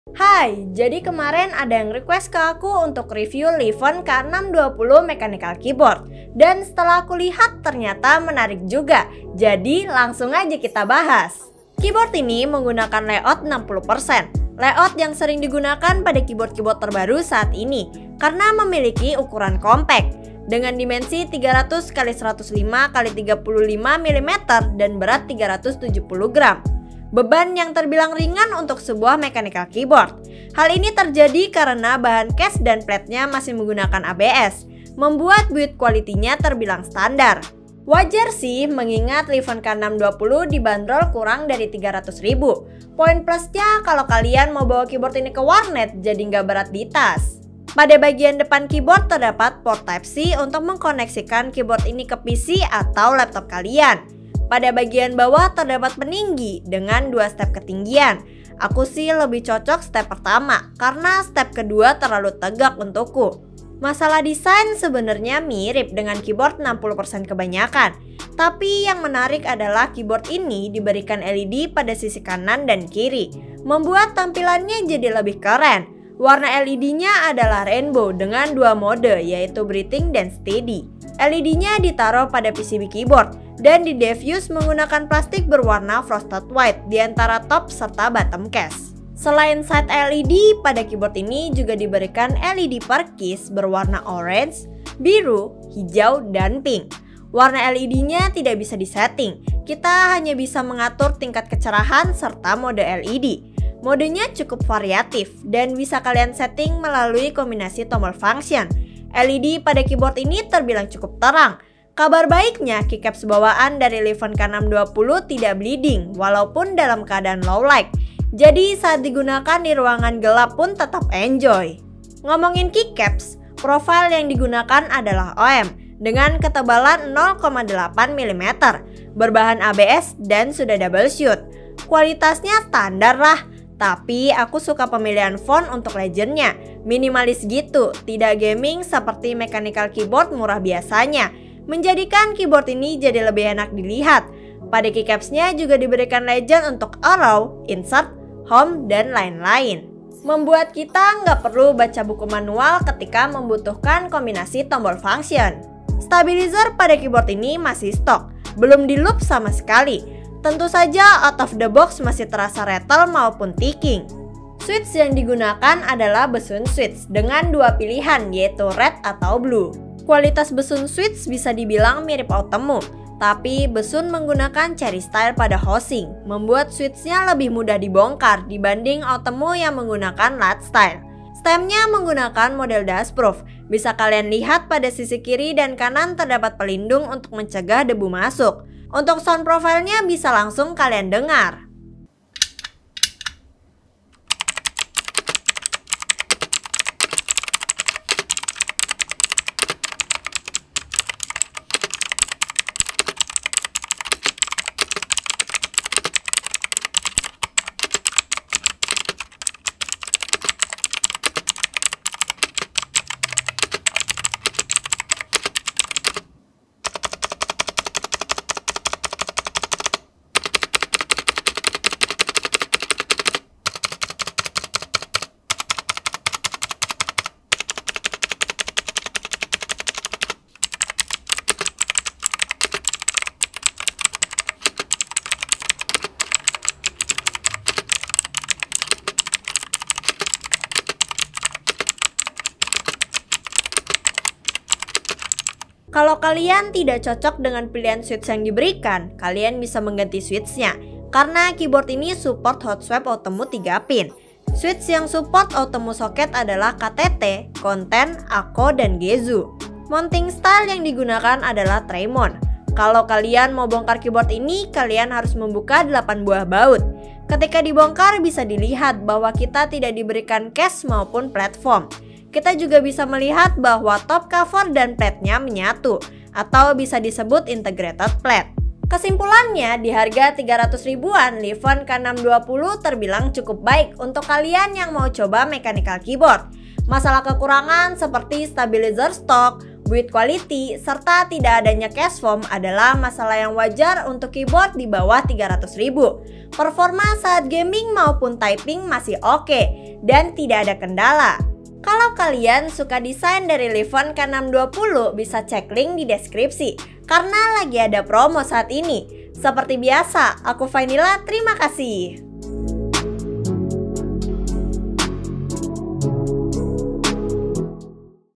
Hai, jadi kemarin ada yang request ke aku untuk review Lifon K620 Mechanical Keyboard. Dan setelah aku lihat ternyata menarik juga, jadi langsung aja kita bahas. Keyboard ini menggunakan layout 60%, layout yang sering digunakan pada keyboard-keyboard terbaru saat ini karena memiliki ukuran compact dengan dimensi 300x105x35 mm dan berat 370 gram. Beban yang terbilang ringan untuk sebuah mechanical keyboard. Hal ini terjadi karena bahan case dan plate-nya masih menggunakan ABS, membuat build quality-nya terbilang standar. Wajar sih mengingat Lifon K620 dibanderol kurang dari 300.000. Poin plusnya kalau kalian mau bawa keyboard ini ke warnet jadi nggak berat di tas. Pada bagian depan keyboard terdapat port Type-C untuk mengkoneksikan keyboard ini ke PC atau laptop kalian. Pada bagian bawah terdapat peninggi dengan 2 step ketinggian. Aku sih lebih cocok step pertama karena step kedua terlalu tegak untukku. Masalah desain sebenarnya mirip dengan keyboard 60% kebanyakan. Tapi yang menarik adalah keyboard ini diberikan LED pada sisi kanan dan kiri, membuat tampilannya jadi lebih keren. Warna LED-nya adalah rainbow dengan 2 mode yaitu breathing dan steady. LED-nya ditaruh pada PCB keyboard dan didifuse menggunakan plastik berwarna frosted white di antara top serta bottom case. Selain side LED, pada keyboard ini juga diberikan LED per keys berwarna orange, biru, hijau, dan pink. Warna LED-nya tidak bisa disetting, kita hanya bisa mengatur tingkat kecerahan serta mode LED. Modenya cukup variatif dan bisa kalian setting melalui kombinasi tombol function. LED pada keyboard ini terbilang cukup terang. Kabar baiknya, keycaps bawaan dari Lifon K620 tidak bleeding walaupun dalam keadaan low light. Jadi saat digunakan di ruangan gelap pun tetap enjoy. Ngomongin keycaps, profil yang digunakan adalah OM dengan ketebalan 0,8 mm, berbahan ABS dan sudah double shoot. Kualitasnya standar lah, tapi aku suka pemilihan font untuk legendnya. Minimalis gitu, tidak gaming seperti mechanical keyboard murah biasanya. Menjadikan keyboard ini jadi lebih enak dilihat. Pada keycapsnya juga diberikan legend untuk arrow, insert, home, dan lain-lain. Membuat kita nggak perlu baca buku manual ketika membutuhkan kombinasi tombol function. Stabilizer pada keyboard ini masih stok, belum di loop sama sekali. Tentu saja out of the box masih terasa rattle maupun ticking. Switch yang digunakan adalah Besun switch dengan 2 pilihan yaitu red atau blue. Kualitas Besun switch bisa dibilang mirip Outemu, tapi Besun menggunakan cherry style pada housing, membuat switchnya lebih mudah dibongkar dibanding Outemu yang menggunakan lat style. Stemnya menggunakan model dustproof, bisa kalian lihat pada sisi kiri dan kanan terdapat pelindung untuk mencegah debu masuk. Untuk sound profile-nya bisa langsung kalian dengar. Kalau kalian tidak cocok dengan pilihan switch yang diberikan, kalian bisa mengganti switchnya. Karena keyboard ini support hot swap Outemu 3 pin. Switch yang support Outemu socket adalah KTT, Content, Akko, dan Gezu. Mounting style yang digunakan adalah Tremon. Kalau kalian mau bongkar keyboard ini, kalian harus membuka 8 buah baut. Ketika dibongkar bisa dilihat bahwa kita tidak diberikan case maupun platform. Kita juga bisa melihat bahwa top cover dan plate-nya menyatu, atau bisa disebut integrated plate. Kesimpulannya, di harga 300 ribuan, Lifon K620 terbilang cukup baik untuk kalian yang mau coba mechanical keyboard. Masalah kekurangan seperti stabilizer stok, build quality, serta tidak adanya cache foam adalah masalah yang wajar untuk keyboard di bawah 300.000. Performa saat gaming maupun typing masih oke dan tidak ada kendala. Kalau kalian suka desain dari Lifon K620, bisa cek link di deskripsi karena lagi ada promo saat ini. Seperti biasa, aku Vanilla, terima kasih.